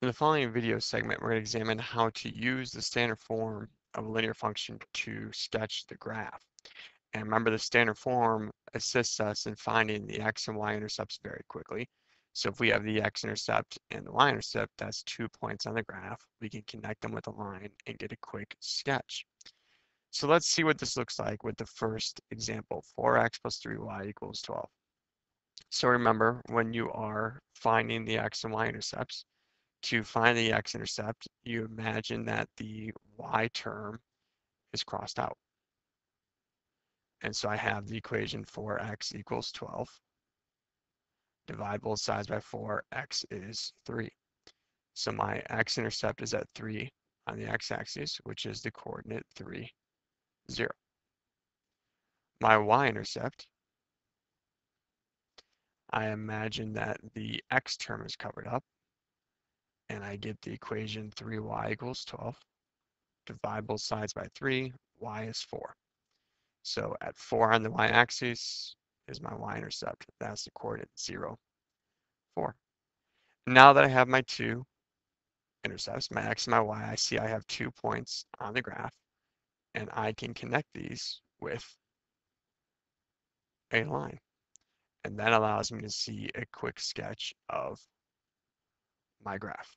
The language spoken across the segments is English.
In the following video segment, we're going to examine how to use the standard form of a linear function to sketch the graph. And remember, the standard form assists us in finding the x and y-intercepts very quickly. So if we have the x-intercept and the y-intercept, that's 2 points on the graph. We can connect them with a line and get a quick sketch. So let's see what this looks like with the first example, 4x plus 3y equals 12. So remember, when you are finding the x and y-intercepts, to find the x-intercept, you imagine that the y term is crossed out. And so I have the equation 4x equals 12. Divide both sides by 4, x is 3. So my x-intercept is at 3 on the x-axis, which is the coordinate 3, 0. My y-intercept, I imagine that the x term is covered up, and I get the equation 3y equals 12. Divide both sides by 3, y is 4. So at 4 on the y-axis is my y-intercept. That's the coordinate 0, 4. Now that I have my two intercepts, my x and my y, I see I have 2 points on the graph, and I can connect these with a line. And that allows me to see a quick sketch of my graph.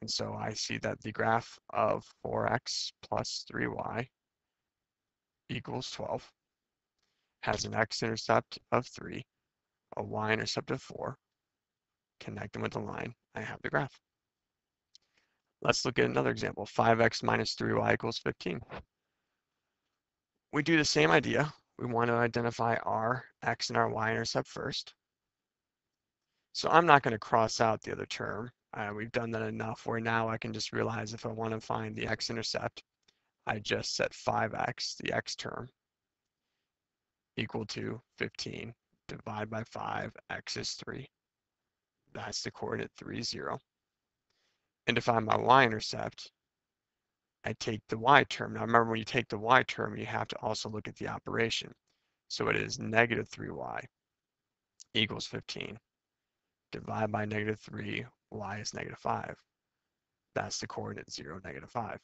And so I see that the graph of 4x plus 3y equals 12 has an x-intercept of 3, a y-intercept of 4, connect them with a line, I have the graph. Let's look at another example, 5x minus 3y equals 15. We do the same idea. We want to identify our x and our y-intercept first. So I'm not going to cross out the other term. We've done that enough where now I can just realize if I want to find the x-intercept, I just set 5x, the x term, equal to 15. Divide by 5, x is 3. That's the coordinate 3, 0. And to find my y-intercept, I take the y term. Now remember, when you take the y term, you have to also look at the operation. So it is negative 3y equals 15. Divide by negative 3, y is negative 5. That's the coordinate 0, negative 5.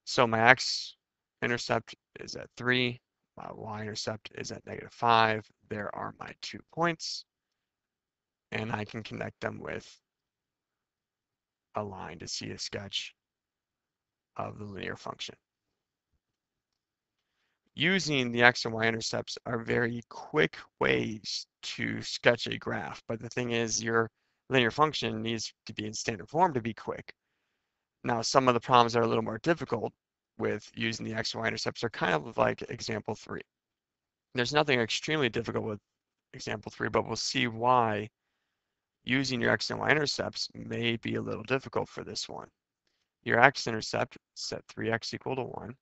So my x-intercept is at 3. My y-intercept is at negative 5. There are my 2 points. And I can connect them with a line to see a sketch of the linear function. Using the x and y-intercepts are very quick ways to sketch a graph, but the thing is your linear function needs to be in standard form to be quick. Now, some of the problems that are a little more difficult with using the x and y-intercepts are kind of like example 3. There's nothing extremely difficult with example 3, but we'll see why using your x and y-intercepts may be a little difficult for this one. Your x-intercept set 3x equal to 1.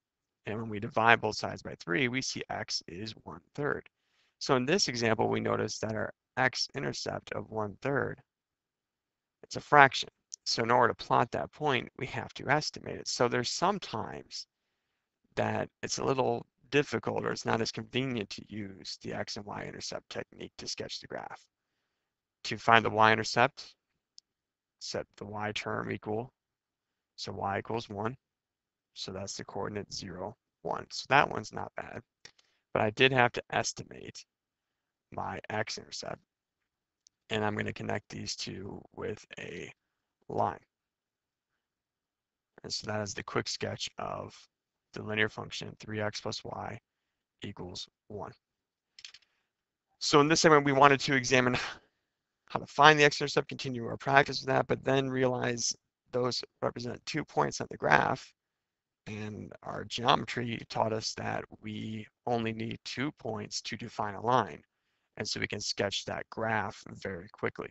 And when we divide both sides by 3, we see x is 1/3. So in this example, we notice that our x-intercept of 1/3, it's a fraction. So in order to plot that point, we have to estimate it. So there's sometimes that it's a little difficult or it's not as convenient to use the x and y-intercept technique to sketch the graph. To find the y-intercept, set the y term equal, so y equals 1. So that's the coordinate 0, 1. So that one's not bad. But I did have to estimate my x-intercept. And I'm going to connect these two with a line. And so that is the quick sketch of the linear function 3x plus y equals 1. So in this segment, we wanted to examine how to find the x-intercept, continue our practice with that, but then realize those represent 2 points on the graph. And our geometry taught us that we only need 2 points to define a line. And so we can sketch that graph very quickly.